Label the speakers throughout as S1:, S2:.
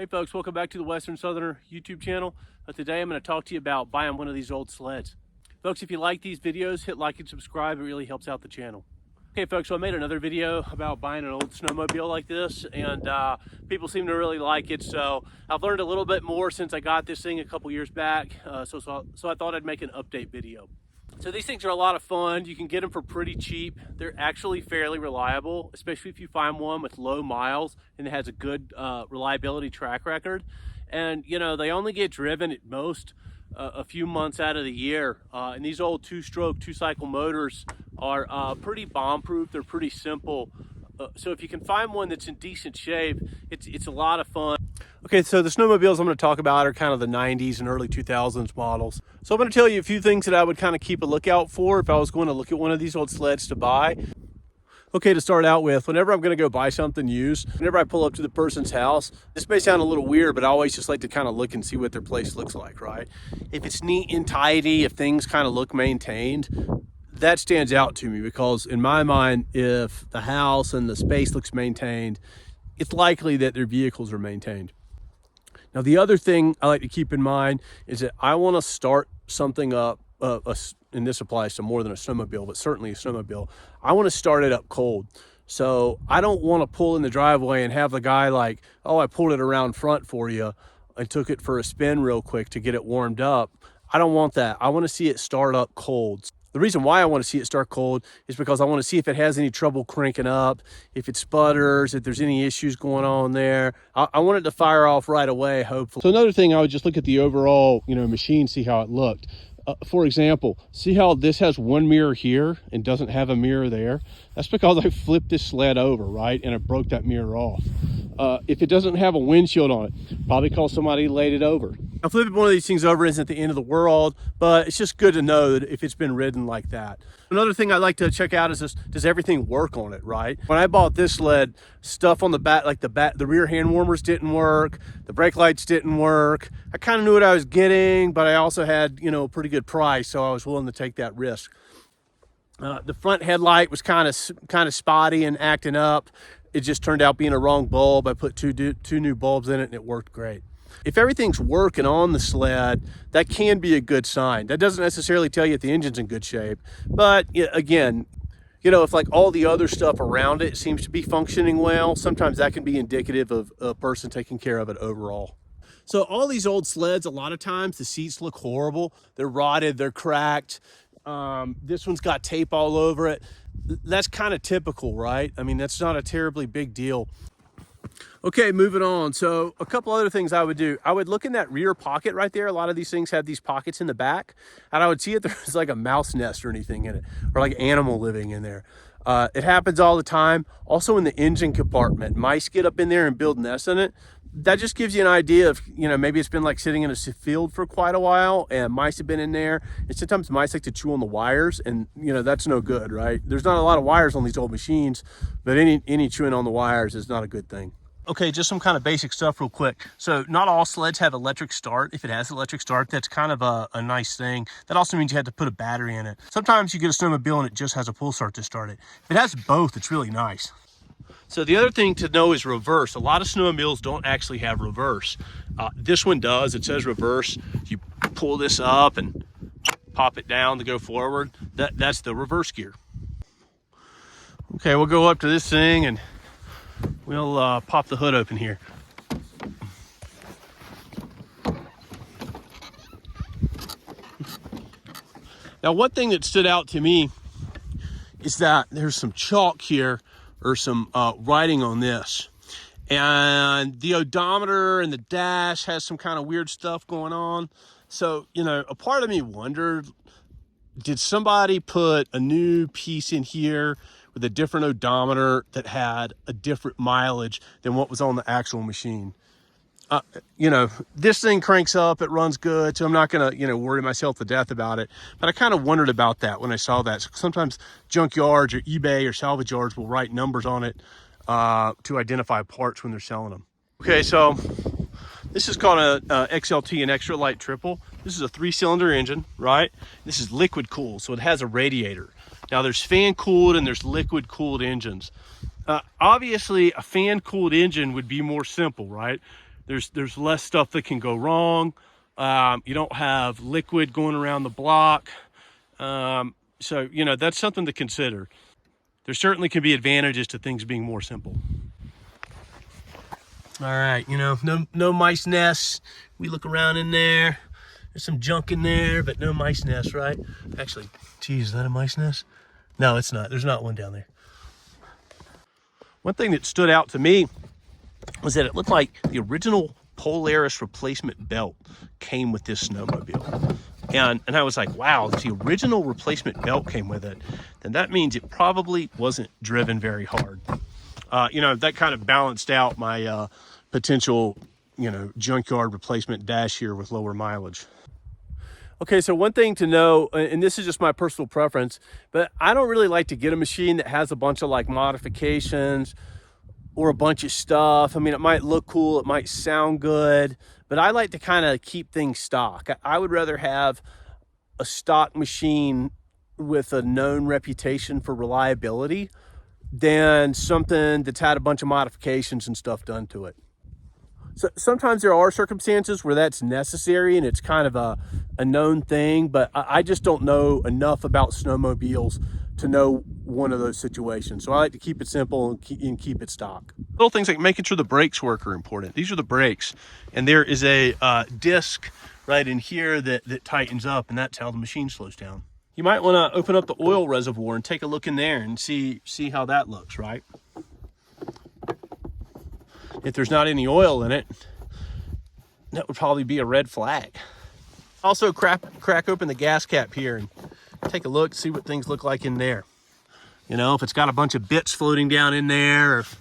S1: Hey folks, welcome back to the Western Southerner YouTube channel. Today I'm going to talk to you about buying one of these old sleds. Folks, if you like these videos, hit like and subscribe. It really helps out the channel. Okay folks, so I made another video about buying an old snowmobile like this, and people seem to really like it. So I've learned a little bit more since I got this thing a couple years back. So I thought I'd make an update video. So these things are a lot of fun. You can get them for pretty cheap. They're actually fairly reliable, especially if you find one with low miles and it has a good reliability track record. And you know, they only get driven at most a few months out of the year. And these old two-stroke, two-cycle motors are pretty bomb-proof. They're pretty simple. So if you can find one that's in decent shape, it's a lot of fun. Okay, so the snowmobiles I'm going to talk about are kind of the 90s and early 2000s models. So I'm going to tell you a few things that I would kind of keep a lookout for if I was going to look at one of these old sleds to buy. Okay, to start out with, whenever I'm going to go buy something used, whenever I pull up to the person's house, this may sound a little weird, but I always just like to kind of look and see what their place looks like, right? If it's neat and tidy, if things kind of look maintained, that stands out to me, because in my mind, if the house and the space looks maintained, it's likely that their vehicles are maintained. Now, the other thing I like to keep in mind is that I want to start something up, and this applies to more than a snowmobile, but certainly a snowmobile. I want to start it up cold. So I don't want to pull in the driveway and have the guy like, oh, I pulled it around front for you and took it for a spin real quick to get it warmed up. I don't want that. I want to see it start up cold. The reason why I want to see it start cold is because I want to see if it has any trouble cranking up, if it sputters, if there's any issues going on there. I want it to fire off right away, hopefully. So another thing, I would just look at the overall, machine, see how it looked. For example, see how this has one mirror here and doesn't have a mirror there? That's because I flipped this sled over, right? And it broke that mirror off. If it doesn't have a windshield on it, probably because somebody laid it over. Now, flipping one of these things over isn't the end of the world, but it's just good to know that if it's been ridden like that. Another thing I like to check out is this, does everything work on it, right? When I bought this sled, stuff on the back, like the rear hand warmers didn't work, the brake lights didn't work. I kind of knew what I was getting, but I also had, a pretty good price, so I was willing to take that risk. The front headlight was kind of spotty and acting up. It just turned out being a wrong bulb. I put two new bulbs in it and it worked great. If everything's working on the sled, that can be a good sign. That doesn't necessarily tell you if the engine's in good shape, but again, if like all the other stuff around it seems to be functioning well, sometimes that can be indicative of a person taking care of it overall. So all these old sleds, a lot of times the seats look horrible. They're rotted, they're cracked. This one's got tape all over it. That's kind of typical, right? I mean, that's not a terribly big deal. Okay, moving on. So a couple other things I would do. I would look in that rear pocket right there. A lot of these things have these pockets in the back, and I would see if there's like a mouse nest or anything in it, or like animal living in there. It happens all the time. Also in the engine compartment, mice get up in there and build nests in it. That just gives you an idea of, maybe it's been like sitting in a field for quite a while and mice have been in there. And sometimes mice like to chew on the wires, and that's no good, right? There's not a lot of wires on these old machines, but any chewing on the wires is not a good thing. Okay, just some kind of basic stuff real quick. So not all sleds have electric start. If it has electric start, that's kind of a nice thing. That also means you have to put a battery in it. Sometimes you get a snowmobile and it just has a pull start to start it. If it has both, it's really nice. So the other thing to know is reverse. A lot of snowmobiles don't actually have reverse. This one does. It says reverse. You pull this up and pop it down to go forward. That's the reverse gear. Okay, we'll go up to this thing and we'll pop the hood open here. Now, one thing that stood out to me is that there's some chalk here, or some writing on this. And the odometer and the dash has some kind of weird stuff going on. So, a part of me wondered, did somebody put a new piece in here with a different odometer that had a different mileage than what was on the actual machine? This thing cranks up, it runs good, so I'm not gonna, worry myself to death about it. But I kind of wondered about that when I saw that. So sometimes junkyards or eBay or salvage yards will write numbers on it to identify parts when they're selling them. Okay, so this is called a XLT, an extra light triple. This is a 3-cylinder engine, right? This is liquid cooled, so it has a radiator. Now there's fan cooled and there's liquid cooled engines. Obviously a fan cooled engine would be more simple, right? There's less stuff that can go wrong. You don't have liquid going around the block. So, you know, that's something to consider. There certainly can be advantages to things being more simple. All right, you know, no mice nests. We look around in there. There's some junk in there, but no mice nests, right? Actually, geez, is that a mice nest? No, it's not. There's not one down there. One thing that stood out to me was that it looked like the original Polaris replacement belt came with this snowmobile. And I was like, wow, if the original replacement belt came with it, then that means it probably wasn't driven very hard. You know, that kind of balanced out my potential, you know, junkyard replacement dash here with lower mileage. Okay, so one thing to know, and this is just my personal preference, but I don't really like to get a machine that has a bunch of like modifications or a bunch of stuff. I mean, it might look cool, it might sound good, but I like to kind of keep things stock. I would rather have a stock machine with a known reputation for reliability than something that's had a bunch of modifications and stuff done to it. So sometimes there are circumstances where that's necessary and it's kind of a known thing, but I just don't know enough about snowmobiles to know one of those situations. So I like to keep it simple and keep it stock. Little things like making sure the brakes work are important. These are the brakes, and there is a disc right in here that tightens up, and that's how the machine slows down. You might want to open up the oil reservoir and take a look in there and see how that looks, right? If there's not any oil in it, that would probably be a red flag. Also crack open the gas cap here and take a look, see what things look like in there. You know, if it's got a bunch of bits floating down in there, or if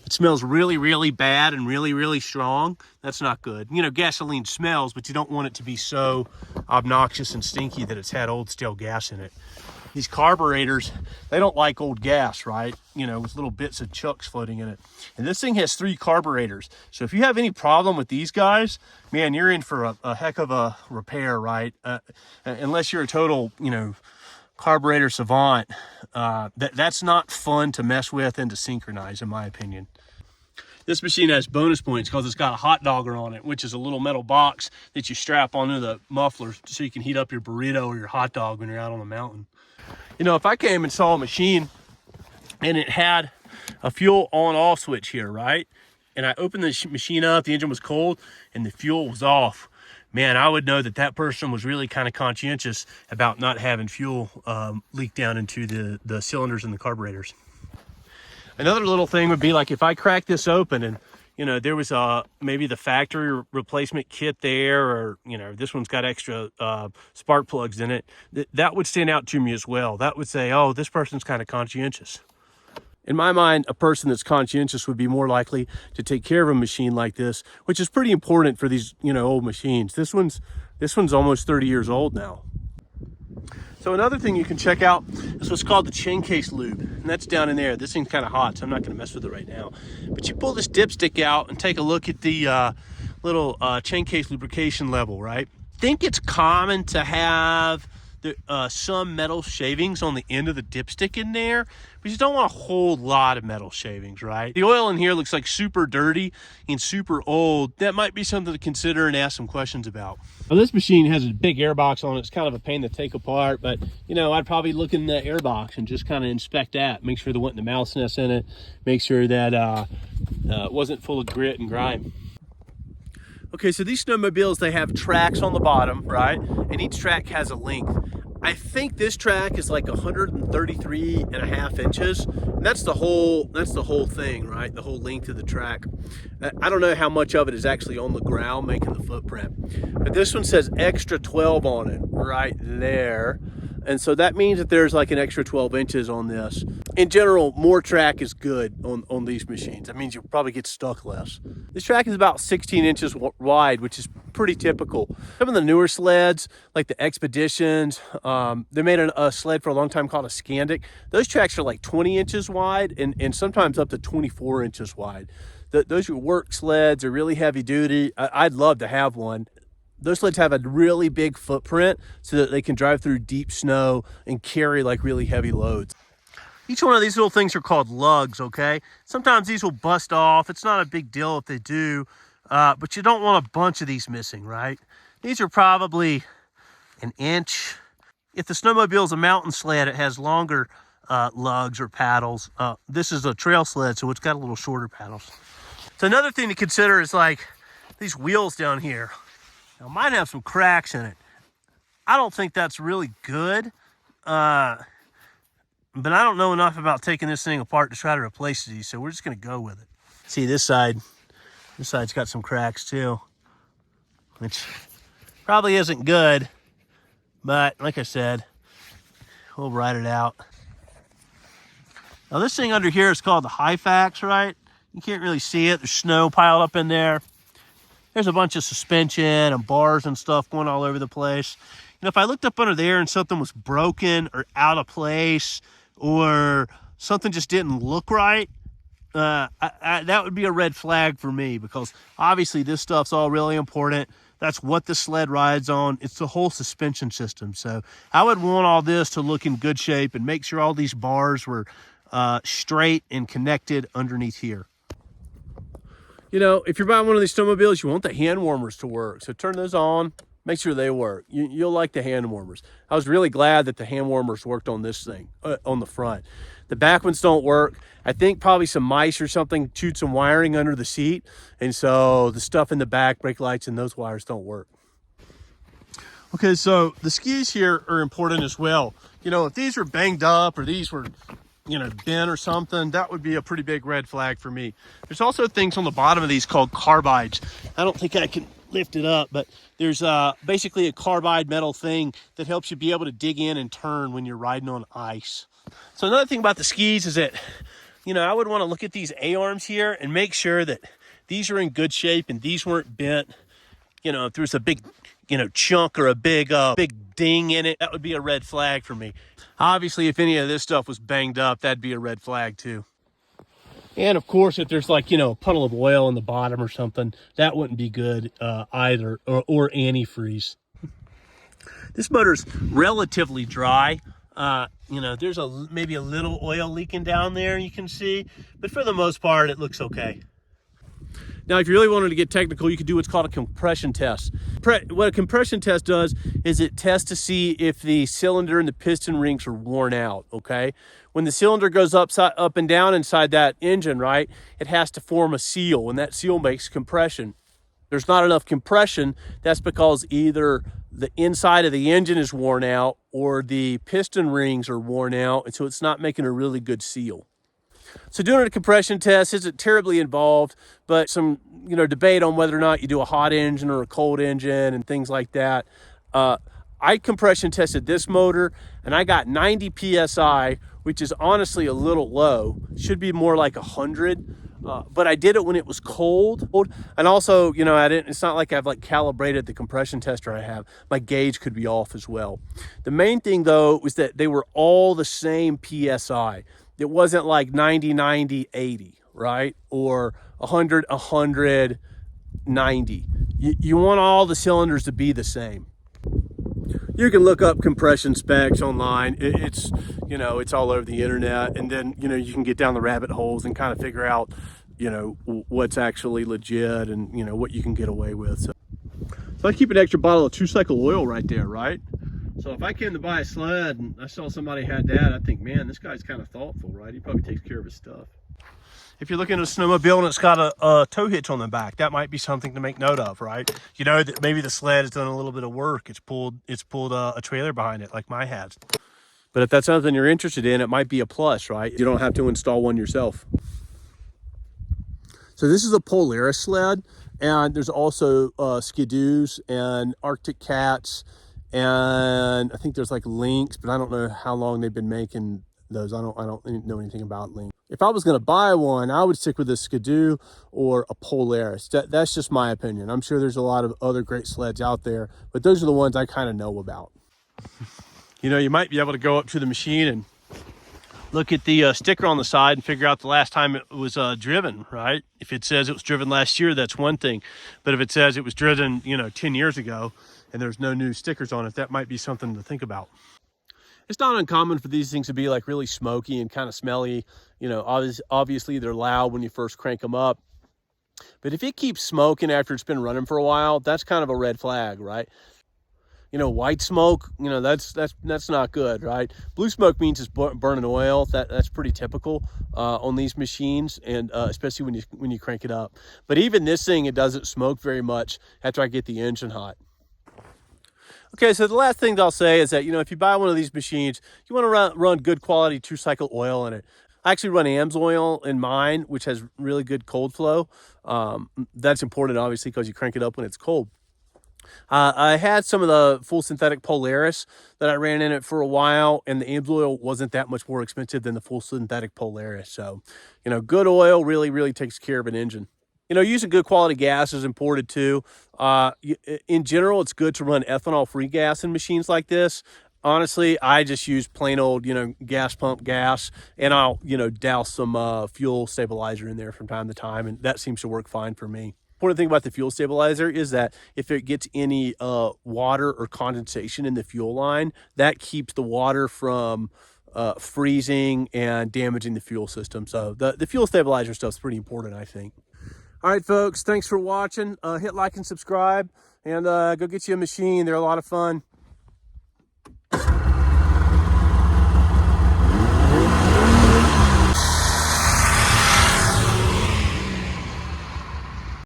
S1: it smells really, really bad and really, really strong, that's not good. You know, gasoline smells, but you don't want it to be so obnoxious and stinky that it's had old stale gas in it. These carburetors, they don't like old gas, right? You know, with little bits of chucks floating in it. And this thing has 3 carburetors. So if you have any problem with these guys, man, you're in for a heck of a repair, right? Unless you're a total, you know, carburetor savant, that's not fun to mess with and to synchronize, in my opinion. This machine has bonus points because it's got a hot dogger on it, which is a little metal box that you strap onto the muffler so you can heat up your burrito or your hot dog when you're out on the mountain. You know, if I came and saw a machine and it had a fuel on-off switch here, right? And I opened the machine up, the engine was cold, and the fuel was off. Man, I would know that that person was really kind of conscientious about not having fuel leak down into the cylinders and the carburetors. Another little thing would be like if I crack this open and, you know, there was maybe the factory replacement kit there, or, you know, this one's got extra spark plugs in it, that would stand out to me as well. That would say, oh, this person's kind of conscientious. In my mind, a person that's conscientious would be more likely to take care of a machine like this, which is pretty important for these, you know, old machines. This one's almost 30 years old now. So another thing you can check out is what's called the chain case lube, and that's down in there. This thing's kind of hot, so I'm not going to mess with it right now. But you pull this dipstick out and take a look at the little chain case lubrication level, right? I think it's common to have some metal shavings on the end of the dipstick in there, but you don't want a whole lot of metal shavings, right? The oil in here looks like super dirty and super old. That might be something to consider and ask some questions about. Well, this machine has a big air box on it. It's kind of a pain to take apart, but, you know, I'd probably look in the air box and just kind of inspect that. Make sure there wasn't a mouse nest in it. Make sure that it wasn't full of grit and grime. Okay, so these snowmobiles, they have tracks on the bottom, right? And each track has a length. I think this track is like 133.5 inches. And that's the whole thing, right? The whole length of the track. I don't know how much of it is actually on the ground making the footprint. But this one says extra 12 on it right there. And so that means that there's like an extra 12 inches on this. In general, more track is good on these machines. That means you'll probably get stuck less. This track is about 16 inches wide, which is pretty typical. Some of the newer sleds, like the Expeditions, they made a sled for a long time called a Scandic. Those tracks are like 20 inches wide and sometimes up to 24 inches wide. Those are work sleds, are really heavy duty. I'd love to have one. Those sleds have a really big footprint so that they can drive through deep snow and carry like really heavy loads. Each one of these little things are called lugs, okay? Sometimes these will bust off. It's not a big deal if they do. but you don't want a bunch of these missing, right? These are probably an inch. If the snowmobile is a mountain sled, it has longer lugs or paddles. This is a trail sled, so it's got a little shorter paddles. So another thing to consider is like these wheels down here. Now, mine have some cracks in it. I don't think that's really good, but I don't know enough about taking this thing apart to try to replace these, so we're just gonna go with it. See this side's got some cracks too, which probably isn't good, but like I said, we'll ride it out. Now this thing under here is called the Hyfax, right? You can't really see it. There's snow piled up in there. There's a bunch of suspension and bars and stuff going all over the place. You know, if I looked up under there and something was broken or out of place or something just didn't look right, that would be a red flag for me, because obviously this stuff's all really important. That's what the sled rides on. It's the whole suspension system. So I would want all this to look in good shape and make sure all these bars were straight and connected underneath here. You know, if you're buying one of these snowmobiles, you want the hand warmers to work. So turn those on, make sure they work. You'll like the hand warmers. I was really glad that the hand warmers worked on this thing, on the front. The back ones don't work. I think probably some mice or something chewed some wiring under the seat. And so the stuff in the back, brake lights, and those wires don't work. Okay, so the skis here are important as well. You know, if these were banged up or these were, you know, bent or something, that would be a pretty big red flag for me. There's also things on the bottom of these called carbides. I don't think I can lift it up, but there's basically a carbide metal thing that helps you be able to dig in and turn when you're riding on ice. So another thing about the skis is that, you know, I would want to look at these A-arms here and make sure that these are in good shape and these weren't bent. You know, if there's a big, you know, chunk or a big ding in it, that would be a red flag for me. Obviously, if any of this stuff was banged up, that'd be a red flag too. And of course, if there's like, you know, a puddle of oil in the bottom or something, that wouldn't be good either, or antifreeze. This motor's relatively dry. You know, there's maybe a little oil leaking down there, you can see, but for the most part, it looks okay. Now, if you really wanted to get technical, you could do what's called a compression test. What a compression test does is it tests to see if the cylinder and the piston rings are worn out, okay? When the cylinder goes up and down inside that engine, right, it has to form a seal, and that seal makes compression. There's not enough compression. That's because either the inside of the engine is worn out or the piston rings are worn out, and so it's not making a really good seal. So doing a compression test isn't terribly involved, but some, you know, debate on whether or not you do a hot engine or a cold engine and things like that. I compression tested this motor and I got 90 PSI, which is honestly a little low. Should be more like 100. But I did it when it was cold. And also, you know, it's not like I've like calibrated the compression tester I have. My gauge could be off as well. The main thing though was that they were all the same PSI. It wasn't like 90, 90, 80, right? Or 100, 100, 90. You want all the cylinders to be the same. You can look up compression specs online. It's, you know, it's all over the internet. And then, you know, you can get down the rabbit holes and kind of figure out, you know, what's actually legit and, you know, what you can get away with. So I keep an extra bottle of 2-cycle oil right there, right? So if I came to buy a sled and I saw somebody had that, I'd think, man, this guy's kind of thoughtful, right? He probably takes care of his stuff. If you're looking at a snowmobile and it's got a tow hitch on the back, that might be something to make note of, right? You know that maybe the sled has done a little bit of work. It's pulled a trailer behind it like mine has. But if that's something you're interested in, it might be a plus, right? You don't have to install one yourself. So this is a Polaris sled, and there's also Skidoos and Arctic Cats, and I think there's like Lynx, but I don't know how long they've been making those. I don't know anything about Lynx. If I was going to buy one, I would stick with a Skidoo or a Polaris. That's just my opinion. I'm sure there's a lot of other great sleds out there, but those are the ones I kind of know about. You know, you might be able to go up to the machine and look at the sticker on the side and figure out the last time it was driven, right? If it says it was driven last year, that's one thing. But if it says it was driven, you know, 10 years ago and there's no new stickers on it, that might be something to think about. It's not uncommon for these things to be like really smoky and kind of smelly. You know, obviously they're loud when you first crank them up. But if it keeps smoking after it's been running for a while, that's kind of a red flag, right? You know, white smoke, you know, that's not good, right? Blue smoke means it's burning oil. That's pretty typical on these machines, and especially when you crank it up. But even this thing, it doesn't smoke very much after I get the engine hot. Okay, so the last thing I'll say is that, you know, if you buy one of these machines, you want to run good quality true cycle oil in it. I actually run AMSOIL in mine, which has really good cold flow. That's important, obviously, because you crank it up when it's cold. I had some of the full synthetic Polaris that I ran in it for a while, and the AMSOIL wasn't that much more expensive than the full synthetic Polaris. So, you know, good oil really, really takes care of an engine. You know, using good quality gas is important too. In general, it's good to run ethanol-free gas in machines like this. Honestly, I just use plain old, you know, gas pump gas, and I'll, you know, douse some fuel stabilizer in there from time to time, and that seems to work fine for me. Important thing about the fuel stabilizer is that if it gets any water or condensation in the fuel line, that keeps the water from freezing and damaging the fuel system. So the fuel stabilizer stuff is pretty important, I think. All right, folks, thanks for watching. Hit like and subscribe, and go get you a machine. They're a lot of fun.